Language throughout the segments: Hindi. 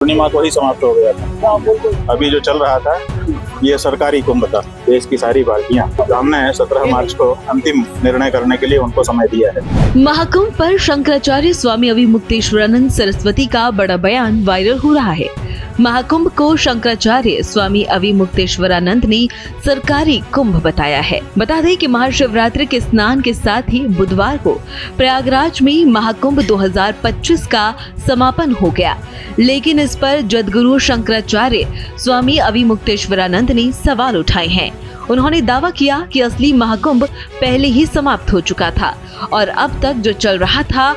पूर्णिमा को ही समाप्त हो गया था। अभी जो चल रहा था ये सरकारी कुंभ था। देश की सारी पार्टियां हमने 17 मार्च को अंतिम निर्णय करने के लिए उनको समय दिया है। महाकुंभ पर शंकराचार्य स्वामी अविमुक्तेश्वरानंद सरस्वती का बड़ा बयान वायरल हो रहा है। महाकुंभ को शंकराचार्य स्वामी अविमुक्तेश्वरानंद ने सरकारी कुंभ बताया है। बता दें कि महाशिवरात्रि के स्नान के साथ ही बुधवार को प्रयागराज में महाकुंभ 2025 का समापन हो गया, लेकिन इस पर जगद्गुरु शंकराचार्य स्वामी अविमुक्तेश्वरानंद ने सवाल उठाए हैं। उन्होंने दावा किया कि असली महाकुंभ पहले ही समाप्त हो चुका था और अब तक जो चल रहा था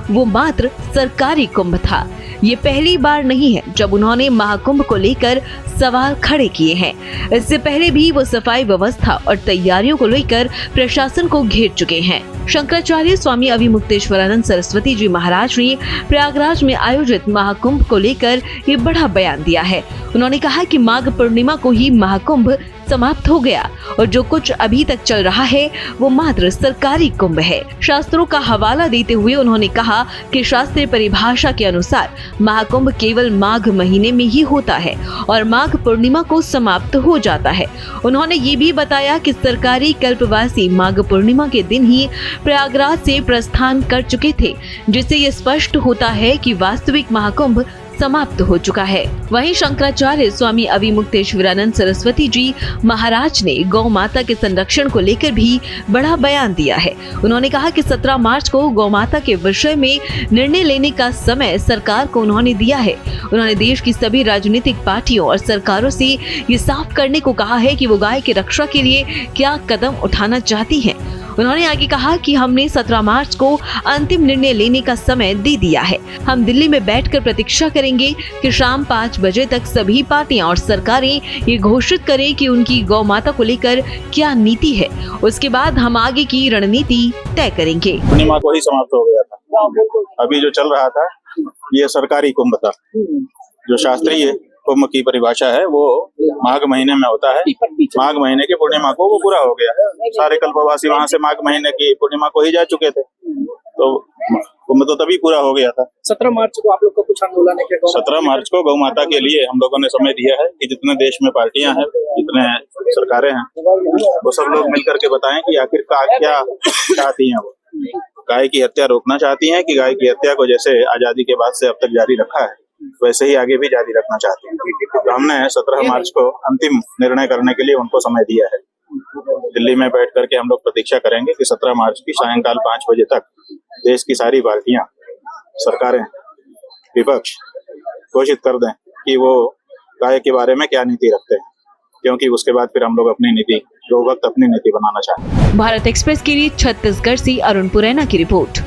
वो मात्र सरकारी कुंभ था। ये पहली बार नहीं है जब उन्होंने महाकुंभ को लेकर सवाल खड़े किए हैं। इससे पहले भी वो सफाई व्यवस्था और तैयारियों को लेकर प्रशासन को घेर चुके हैं। शंकराचार्य स्वामी अविमुक्तेश्वरानंद सरस्वती जी महाराज ने प्रयागराज में आयोजित महाकुंभ को लेकर ये बड़ा बयान दिया है। उन्होंने कहा कि माघ पूर्णिमा को ही महाकुंभ समाप्त हो गया और जो कुछ अभी तक चल रहा है वो मात्र सरकारी कुंभ है। शास्त्रों का हवाला देते हुए उन्होंने कहा कि शास्त्रीय परिभाषा के अनुसार महाकुंभ केवल माघ महीने में ही होता है और माघ पूर्णिमा को समाप्त हो जाता है। उन्होंने ये भी बताया कि सरकारी कल्पवासी माघ पूर्णिमा के दिन ही प्रयागराज से प्रस्थान कर चुके थे, जिससे ये स्पष्ट होता है कि वास्तविक महाकुंभ समाप्त हो चुका है। वहीं शंकराचार्य स्वामी अविमुक्तेश्वरानंद सरस्वती जी महाराज ने गौ माता के संरक्षण को लेकर भी बड़ा बयान दिया है। उन्होंने कहा कि 17 मार्च को गौ माता के विषय में निर्णय लेने का समय सरकार को उन्होंने दिया है। उन्होंने देश की सभी राजनीतिक पार्टियों और सरकारों से ये साफ करने को कहा है कि वो गाय की रक्षा के लिए क्या कदम उठाना चाहती है। उन्होंने आगे कहा कि हमने 17 मार्च को अंतिम निर्णय लेने का समय दे दिया है। हम दिल्ली में बैठकर प्रतीक्षा करेंगे कि शाम 5 बजे तक सभी पार्टियां और सरकारें ये घोषित करें कि उनकी गौ माता को लेकर क्या नीति है। उसके बाद हम आगे की रणनीति तय करेंगे। पूर्णिमा को ही समाप्त हो गया था। अभी जो चल रहा था ये सरकारी कुंभ था। जो शास्त्रीय कुंभ की परिभाषा है वो माघ महीने में होता है। माघ महीने की पूर्णिमा को वो पूरा हो गया। सारे कल्पवासी वहाँ से माघ महीने की पूर्णिमा को ही जा चुके थे, तो कुंभ तो तभी पूरा हो गया था। 17 मार्च को आप लोग का कुछ आंदोलन है क्या? 17 मार्च को गौ माता के लिए हम लोगों ने समय दिया है कि जितने देश में पार्टियां हैं, जितने सरकारें हैं, वो सब लोग मिलकर के बताएं कि आखिर क्या चाहती हैं। वो गाय की हत्या रोकना चाहती हैं कि गाय की हत्या को जैसे आजादी के बाद से अब तक जारी रखा है वैसे ही आगे भी जारी रखना चाहती हैं। तो हमने 17 मार्च को अंतिम निर्णय करने के लिए उनको समय दिया है। दिल्ली में बैठ करके हम लोग प्रतीक्षा करेंगे कि 17 मार्च की सायंकाल 5 बजे तक देश की सारी पार्टियां, सरकारें, विपक्ष घोषित कर दें कि वो गाय के बारे में क्या नीति रखते हैं, क्योंकि उसके बाद फिर हम लोग अपनी नीति, गौ भक्त अपनी नीति बनाना चाहते हैं। भारत एक्सप्रेस के लिए छत्तीसगढ़ से अरुण पुरैना की रिपोर्ट।